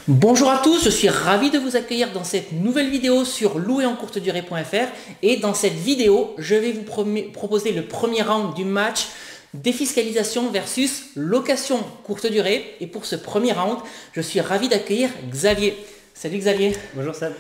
Bonjour à tous, je suis ravi de vous accueillir dans cette nouvelle vidéo sur louerencourtedurée.fr et dans cette vidéo, je vais vous proposer le premier round du match défiscalisation versus location courte durée. Et pour ce premier round, je suis ravi d'accueillir Xavier. Salut Xavier. Bonjour Seb.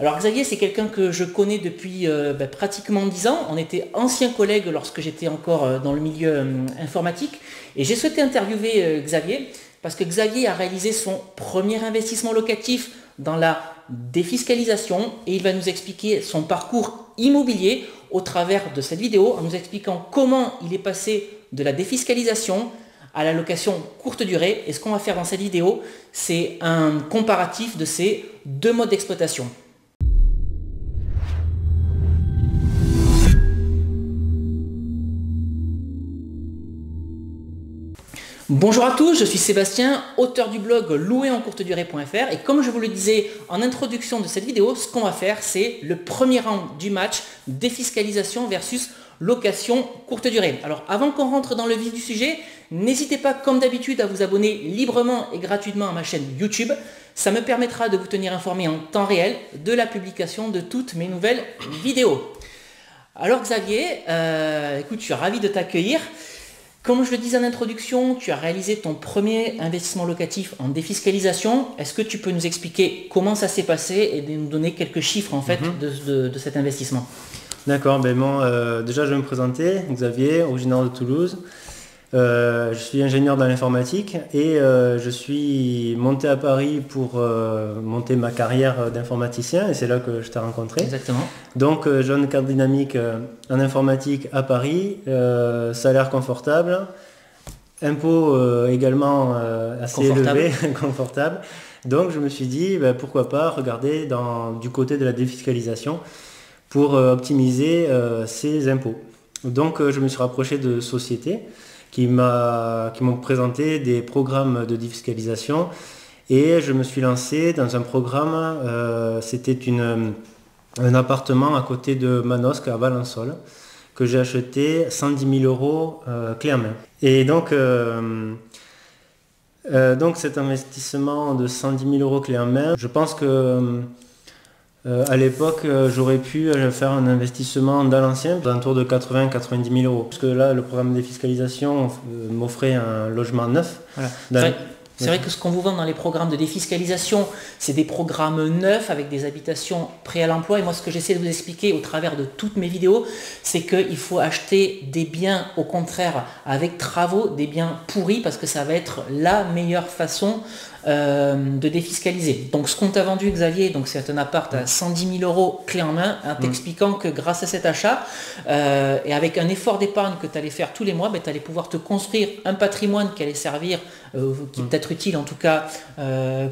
Alors Xavier, c'est quelqu'un que je connais depuis pratiquement 10 ans. On était anciens collègues lorsque j'étais encore dans le milieu informatique. Et j'ai souhaité interviewer Xavier parce que Xavier a réalisé son premier investissement locatif dans la défiscalisation et il va nous expliquer son parcours immobilier au travers de cette vidéo en nous expliquant comment il est passé de la défiscalisation à la location courte durée. Et ce qu'on va faire dans cette vidéo, c'est un comparatif de ces deux modes d'exploitation. Bonjour à tous, je suis Sébastien, auteur du blog louerencourtedurée.fr et comme je vous le disais en introduction de cette vidéo, ce qu'on va faire c'est le premier round du match défiscalisation versus location courte durée. Alors avant qu'on rentre dans le vif du sujet, n'hésitez pas comme d'habitude à vous abonner librement et gratuitement à ma chaîne YouTube. Ça me permettra de vous tenir informé en temps réel de la publication de toutes mes nouvelles vidéos. Alors Xavier, écoute, je suis ravi de t'accueillir. Comme je le disais en introduction, tu as réalisé ton premier investissement locatif en défiscalisation. Est-ce que tu peux nous expliquer comment ça s'est passé et nous donner quelques chiffres en fait de cet investissement? D'accord, déjà je vais me présenter, Xavier, originaire de Toulouse. Je suis ingénieur dans l'informatique et je suis monté à Paris pour monter ma carrière d'informaticien et c'est là que je t'ai rencontré. Exactement. Donc jeune cadre dynamique en informatique à Paris, salaire confortable, impôts également assez élevés, confortable. Donc je me suis dit pourquoi pas regarder du côté de la défiscalisation pour optimiser ses impôts. Donc je me suis rapproché de sociétés qui m'ont présenté des programmes de défiscalisation et je me suis lancé dans un programme, c'était un appartement à côté de Manosque à Valençol que j'ai acheté 110 000 € clé en main. Et donc cet investissement de 110 000 € clé en main, je pense que à l'époque, j'aurais pu faire un investissement dans l'ancien, d'un tour de 80-90 000 €. Parce que là, le programme de défiscalisation m'offrait un logement neuf. Voilà. C'est vrai que ce qu'on vous vend dans les programmes de défiscalisation, c'est des programmes neufs avec des habitations prêtes à l'emploi. Et moi, ce que j'essaie de vous expliquer au travers de toutes mes vidéos, c'est qu'il faut acheter des biens, au contraire, avec travaux, des biens pourris, parce que ça va être la meilleure façon de défiscaliser. Donc ce qu'on t'a vendu Xavier, donc c'est un appart à 110 000 € clé en main, en t'expliquant que grâce à cet achat et avec un effort d'épargne que tu allais faire tous les mois, tu allais pouvoir te construire un patrimoine qui allait servir, qui peut être utile en tout cas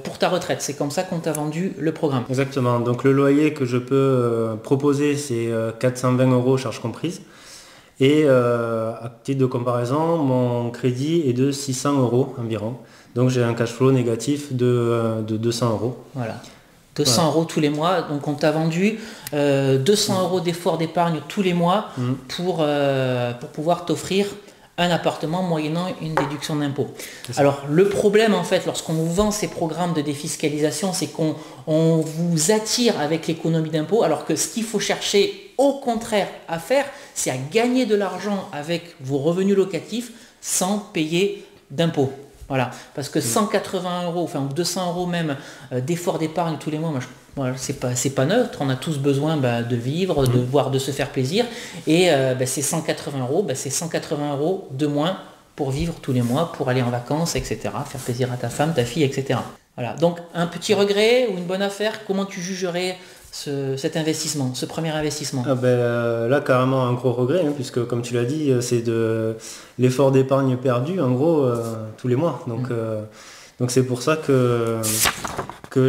pour ta retraite. C'est comme ça qu'on t'a vendu le programme. Exactement, donc le loyer que je peux proposer c'est 420 € charges comprises. Et à titre de comparaison, mon crédit est de 600 € environ. Donc j'ai un cash flow négatif de 200 €. Voilà. 200 € tous les mois. Donc on t'a vendu 200 € d'effort d'épargne tous les mois pour pouvoir t'offrir un appartement moyennant une déduction d'impôt. Alors le problème en fait lorsqu'on vous vend ces programmes de défiscalisation, c'est qu'on vous attire avec l'économie d'impôt alors que ce qu'il faut chercher au contraire à faire, c'est à gagner de l'argent avec vos revenus locatifs sans payer d'impôt. Voilà, parce que 180 €, enfin 200 € même d'effort d'épargne tous les mois, voilà, c'est pas neutre. On a tous besoin de vivre, de se faire plaisir. Et c'est 180 €, c'est 180 € de moins pour vivre tous les mois, pour aller en vacances, etc. Faire plaisir à ta femme, ta fille, etc. Voilà, donc un petit regret ou une bonne affaire, comment tu jugerais cet investissement, ce premier investissement? Là carrément un gros regret, puisque comme tu l'as dit, c'est de l'effort d'épargne perdu en gros tous les mois. Donc c'est pour ça que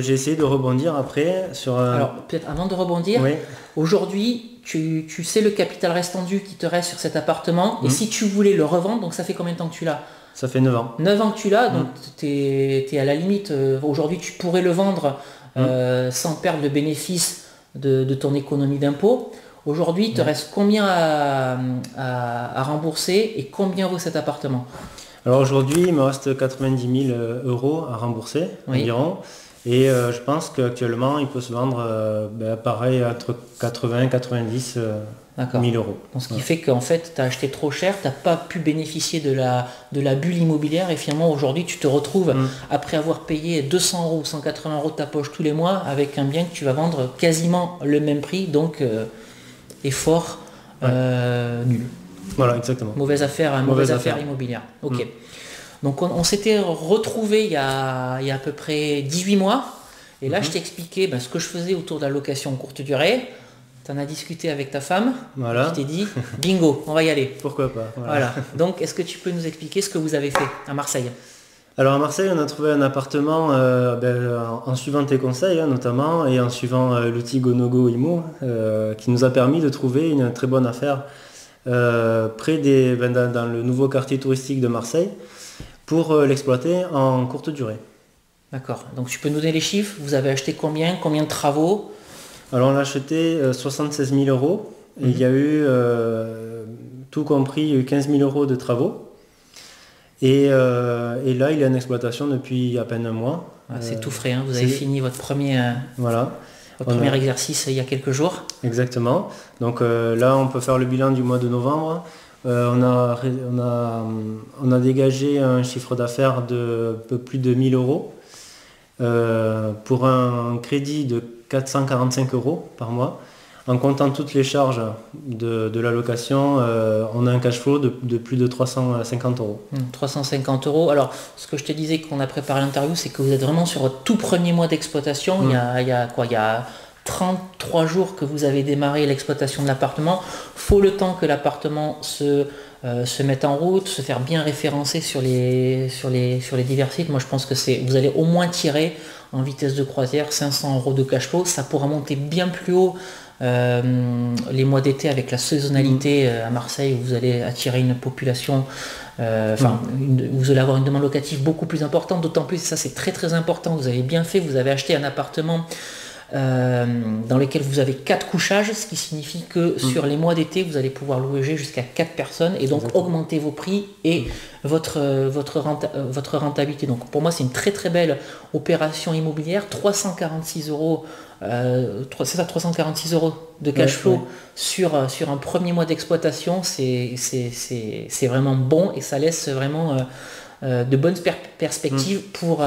j'ai essayé de rebondir après sur Alors peut-être avant de rebondir, aujourd'hui tu sais le capital restendu qui te reste sur cet appartement et si tu voulais le revendre, donc ça fait combien de temps que tu l'as? Ça fait 9 ans. 9 ans que tu l'as, donc tu es à la limite, aujourd'hui tu pourrais le vendre sans perdre le bénéfice de ton économie d'impôt. Aujourd'hui, il te reste combien à rembourser et combien vaut cet appartement? Alors aujourd'hui, il me reste 90 000 € à rembourser environ. Et je pense qu'actuellement, il peut se vendre pareil entre 80 et 90 000 euros. Donc, ce qui fait qu'en fait, tu as acheté trop cher, tu n'as pas pu bénéficier de la bulle immobilière et finalement aujourd'hui tu te retrouves après avoir payé 200 euros ou 180 euros de ta poche tous les mois avec un bien que tu vas vendre quasiment le même prix, donc effort nul. Voilà, exactement. Mauvaise affaire immobilière. Ok. Donc on s'était retrouvé il y a à peu près 18 mois et là je t'ai expliqué ce que je faisais autour de la location courte durée. Tu en as discuté avec ta femme, voilà. Tu t'es dit bingo, on va y aller. Pourquoi pas. Voilà. Donc est-ce que tu peux nous expliquer ce que vous avez fait à Marseille? Alors à Marseille, on a trouvé un appartement en suivant tes conseils notamment et en suivant l'outil GoNoGo Imo qui nous a permis de trouver une très bonne affaire près dans le nouveau quartier touristique de Marseille pour l'exploiter en courte durée. D'accord. Donc tu peux nous donner les chiffres? Vous avez acheté combien de travaux? Alors on a acheté 76 000 euros. Et il y a eu, tout compris, 15 000 euros de travaux. Et là, il est en exploitation depuis à peine un mois. C'est tout frais, vous avez fini votre premier, premier exercice il y a quelques jours. Exactement. Donc là, on peut faire le bilan du mois de novembre. On a dégagé un chiffre d'affaires de peu plus de 1 000 euros pour un crédit de 445 euros par mois. En comptant toutes les charges de la location, on a un cash flow de plus de 350 euros. 350 euros. Alors, ce que je te disais quand on a préparé l'interview, c'est que vous êtes vraiment sur votre tout premier mois d'exploitation. Il y a 33 jours que vous avez démarré l'exploitation de l'appartement. Faut le temps que l'appartement se mette en route, se faire bien référencer sur les divers sites. Moi, je pense que vous allez au moins tirer en vitesse de croisière 500 euros de cash flow. Ça pourra monter bien plus haut les mois d'été avec la saisonnalité à Marseille où vous allez attirer une population, vous allez avoir une demande locative beaucoup plus importante, d'autant plus, ça c'est très très important, vous avez bien fait, vous avez acheté un appartement dans lequel vous avez 4 couchages, ce qui signifie que sur les mois d'été vous allez pouvoir loger jusqu'à 4 personnes et donc augmenter vos prix et votre rentabilité. Donc pour moi c'est une très très belle opération immobilière. 346 euros, c'est ça, 346 euros de cash flow sur un premier mois d'exploitation, c'est vraiment bon et ça laisse vraiment de bonnes perspectives pour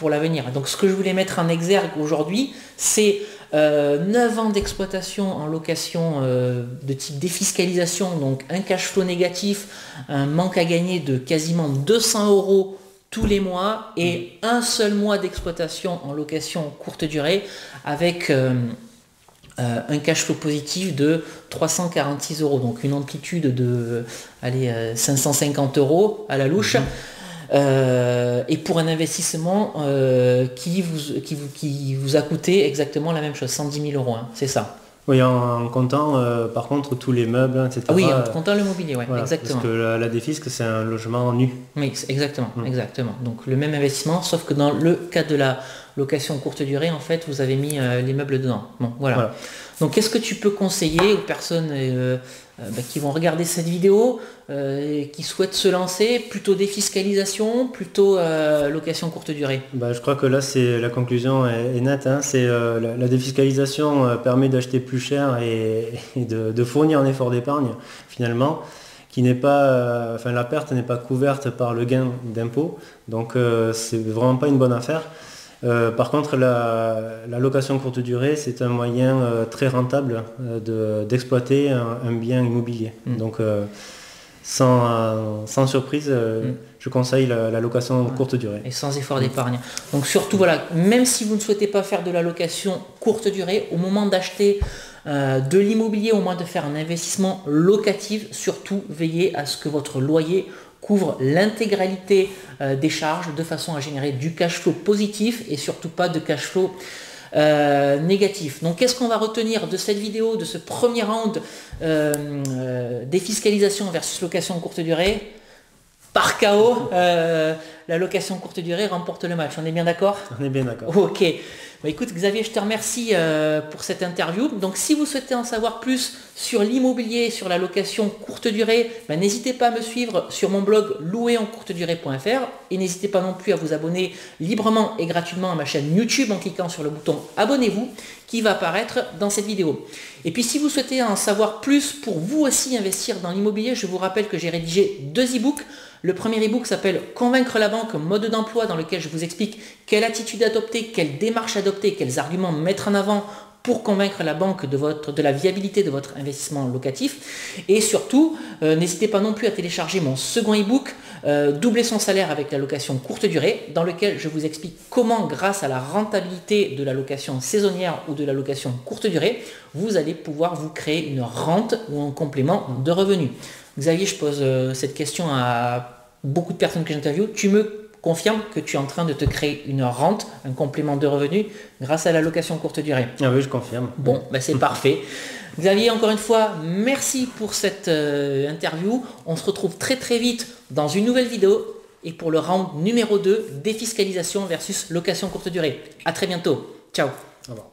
l'avenir. Donc ce que je voulais mettre en exergue aujourd'hui, c'est 9 ans d'exploitation en location de type défiscalisation, donc un cash flow négatif, un manque à gagner de quasiment 200 euros tous les mois et un seul mois d'exploitation en location courte durée avec un cash flow positif de 346 euros, donc une amplitude de 550 euros à la louche. Et pour un investissement qui vous a coûté exactement la même chose, 110 000 euros, c'est ça. Oui, en comptant par contre tous les meubles, etc. Oui, en comptant le mobilier, exactement. Parce que la défisque, c'est un logement nu. Oui, exactement. Donc le même investissement, sauf que dans le cas de la location courte durée, en fait, vous avez mis les meubles dedans. Bon, voilà. Donc qu'est-ce que tu peux conseiller aux personnes qui vont regarder cette vidéo, qui souhaitent se lancer, plutôt défiscalisation, plutôt location courte durée? Je crois que là, la conclusion est nette. C'est la défiscalisation permet d'acheter plus cher et de fournir un effort d'épargne finalement, qui n'est pas, la perte n'est pas couverte par le gain d'impôt. Donc c'est vraiment pas une bonne affaire. Par contre, la location courte durée, c'est un moyen très rentable d'exploiter un bien immobilier. Donc, sans surprise, je conseille la location courte durée. Et sans effort d'épargne. Donc surtout, même si vous ne souhaitez pas faire de la location courte durée, au moment d'acheter de l'immobilier, au moins de faire un investissement locatif, surtout veillez à ce que votre loyer couvre l'intégralité des charges de façon à générer du cash flow positif et surtout pas de cash flow négatif. Donc qu'est-ce qu'on va retenir de cette vidéo, de ce premier round défiscalisation versus location courte durée? Par KO, la location courte durée remporte le match. On est bien d'accord? On est bien d'accord. Ok. Bah, écoute Xavier, je te remercie pour cette interview. Donc si vous souhaitez en savoir plus sur l'immobilier, sur la location courte durée, bah, n'hésitez pas à me suivre sur mon blog louerencourtedurée.fr et n'hésitez pas non plus à vous abonner librement et gratuitement à ma chaîne YouTube en cliquant sur le bouton abonnez-vous qui va apparaître dans cette vidéo. Et puis si vous souhaitez en savoir plus pour vous aussi investir dans l'immobilier, je vous rappelle que j'ai rédigé 2 e-books. Le premier e-book s'appelle Convaincre la banque, mode d'emploi, dans lequel je vous explique quelle attitude adopter, quelle démarche adopter, quels arguments mettre en avant pour convaincre la banque de la viabilité de votre investissement locatif. Et surtout, n'hésitez pas non plus à télécharger mon second e-book, Doubler son salaire avec la location courte durée, dans lequel je vous explique comment, grâce à la rentabilité de la location saisonnière ou de la location courte durée, vous allez pouvoir vous créer une rente ou un complément de revenus. Xavier, je pose cette question à beaucoup de personnes que j'interviewe. Tu me confirmes que tu es en train de te créer une rente, un complément de revenus grâce à la location courte durée? Ah oui, je confirme. Bon, ben c'est parfait. Xavier, encore une fois, merci pour cette interview. On se retrouve très très vite dans une nouvelle vidéo et pour le round numéro 2, défiscalisation versus location courte durée. À très bientôt. Ciao. Au revoir.